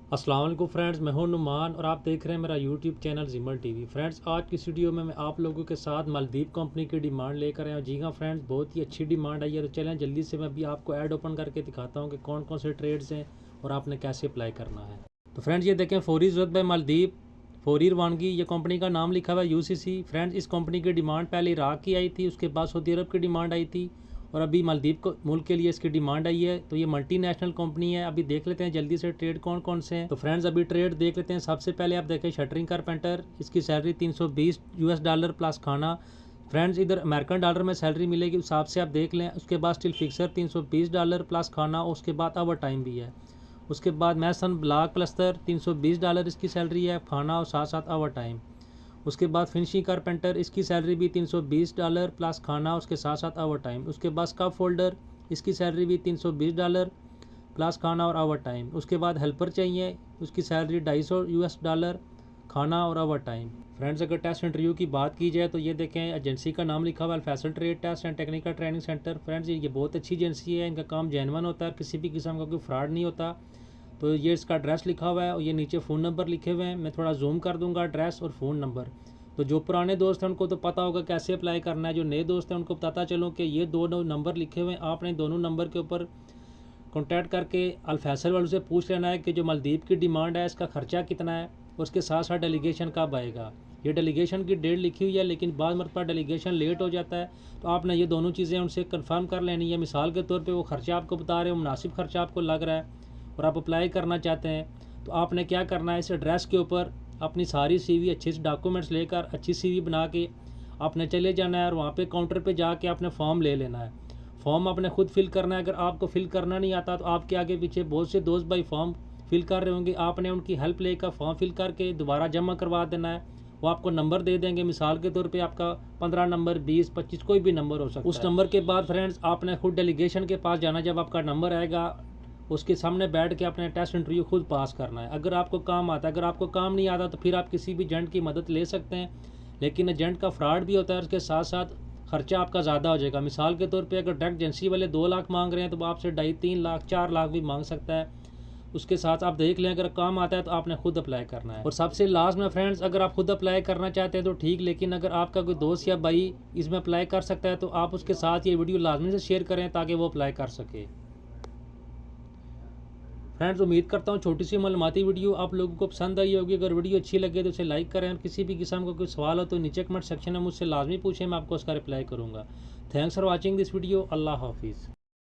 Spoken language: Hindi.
अस्सलाम वालेकुम फ्रेंड्स, मैं हूं नुमान और आप देख रहे हैं मेरा यूट्यूब चैनल जिमल टीवी। फ्रेंड्स, आज की इस वीडियो में मैं आप लोगों के साथ मालदीव कंपनी की डिमांड लेकर आया हूं। जी हाँ फ्रेंड्स, बहुत ही अच्छी डिमांड आई है। तो चलें जल्दी से मैं अभी आपको ऐड ओपन करके दिखाता हूं कि कौन कौन से ट्रेड्स हैं और आपने कैसे अप्लाई करना है। तो फ्रेंड्स, ये देखें, फौरी ज़रूरत बाय मालदीव फौरी रवानगी, ये कंपनी का नाम लिखा हुआ है UCC। फ्रेंड्स, इस कंपनी की डिमांड पहले इराक की आई थी, उसके बाद सऊदी अरब की डिमांड आई थी और अभी मालदीव को मुल्क के लिए इसकी डिमांड आई है। तो ये मल्टीनेशनल कंपनी है। अभी देख लेते हैं जल्दी से ट्रेड कौन कौन से हैं। तो फ्रेंड्स, अभी ट्रेड देख लेते हैं। सबसे पहले आप देखें शटरिंग कारपेंटर, इसकी सैलरी $320 प्लस खाना। फ्रेंड्स, इधर अमेरिकन डॉलर में सैलरी मिलेगी, उस हिसाब से आप देख लें। उसके बाद स्टिल फिक्सर $320 प्लस खाना, उसके बाद ओवर टाइम भी है। उसके बाद मैसन ब्लॉक प्लस्तर $320 इसकी सैलरी है, खाना और साथ साथ ओवर टाइम। उसके बाद फिनिशिंग कारपेंटर, इसकी सैलरी भी $320 प्लस खाना, उसके साथ साथ ओवर टाइम। उसके बाद स्कफ फोल्डर, इसकी सैलरी भी $320 प्लस खाना और ओवर टाइम। उसके बाद हेल्पर चाहिए, उसकी सैलरी $250 खाना और ओवर टाइम। फ्रेंड्स, अगर टेस्ट इंटरव्यू की बात की जाए तो ये देखें, एजेंसी का नाम लिखा हुआ है Faisal trade test and technical training centre. Friends, ये बहुत अच्छी एजेंसी है, इनका काम जेन्युइन होता है, किसी भी किस्म का कोई फ्रॉड नहीं होता। तो ये इसका एड्रेस लिखा हुआ है और ये नीचे फ़ोन नंबर लिखे हुए हैं। मैं थोड़ा जूम कर दूंगा एड्रेस और फ़ोन नंबर। तो जो पुराने दोस्त हैं उनको तो पता होगा कैसे अप्लाई करना है, जो नए दोस्त हैं उनको पता चलो कि ये दो नंबर लिखे हुए हैं। आपने दोनों नंबर के ऊपर कॉन्टैक्ट करके अल फैसल वालों से पूछ लेना है कि जो मालदीव की डिमांड है इसका ख़र्चा कितना है, उसके साथ साथ डेलीगेशन कब आएगा। ये डेलीगेशन की डेट लिखी हुई है, लेकिन बाद मरतबा डेलीगेशन लेट हो जाता है। तो आपने ये दोनों चीज़ें उनसे कंफर्म कर लेनी है। मिसाल के तौर पे वो ख़र्चा आपको बता रहे हो, मुनासिब ख़र्चा आपको लग रहा है और आप अप्लाई करना चाहते हैं, तो आपने क्या करना है, इस एड्रेस के ऊपर अपनी सारी CV अच्छे से डॉक्यूमेंट्स लेकर अच्छी CV बना के आपने चले जाना है और वहाँ पे काउंटर पे जाके आपने फॉर्म ले लेना है। फॉर्म आपने खुद फिल करना है। अगर आपको फिल करना नहीं आता तो आपके आगे पीछे बहुत से दोस्त भाई फॉर्म फिल कर रहे होंगे, आपने उनकी हेल्प लेकर फॉर्म फिल करके दोबारा जमा करवा देना है। वो आपको नंबर दे देंगे, मिसाल के तौर पे आपका 15 नंबर, 20, 25 कोई भी नंबर हो सकता है। उस नंबर के बाद फ्रेंड्स आपने खुद डेलीगेशन के पास जाना। जब आपका नंबर आएगा उसके सामने बैठ के अपने टेस्ट इंटरव्यू खुद पास करना है। अगर आपको काम आता है, अगर आपको काम नहीं आता तो फिर आप किसी भी एजेंट की मदद ले सकते हैं, लेकिन एजेंट का फ्रॉड भी होता है, उसके साथ साथ खर्चा आपका ज़्यादा हो जाएगा। मिसाल के तौर पे अगर डायरेक्ट एजेंसी वाले 2 लाख मांग रहे हैं तो वो आपसे 2.5, 3 लाख, 4 लाख भी मांग सकता है। उसके साथ आप देख लें, अगर काम आता है तो आपने खुद अप्लाई करना है। और सबसे लास्ट में फ्रेंड्स, अगर आप खुद अप्लाई करना चाहते हैं तो ठीक, लेकिन अगर आपका कोई दोस्त या भाई इसमें अप्लाई कर सकता है तो आप उसके साथ ये वीडियो लाजमी से शेयर करें ताकि वो अप्लाई कर सके। फ्रेंड्स, उम्मीद करता हूँ छोटी सी मालूमाती वीडियो आप लोगों को पसंद आई होगी। अगर वीडियो अच्छी लगे तो उसे लाइक करें और किसी भी किस्म का कोई सवाल हो तो नीचे कमेंट सेक्शन में मुझसे लाजमी पूछें, मैं आपको उसका रिप्लाई करूँगा। Thanks for watching this video. अल्लाह हाफिज़।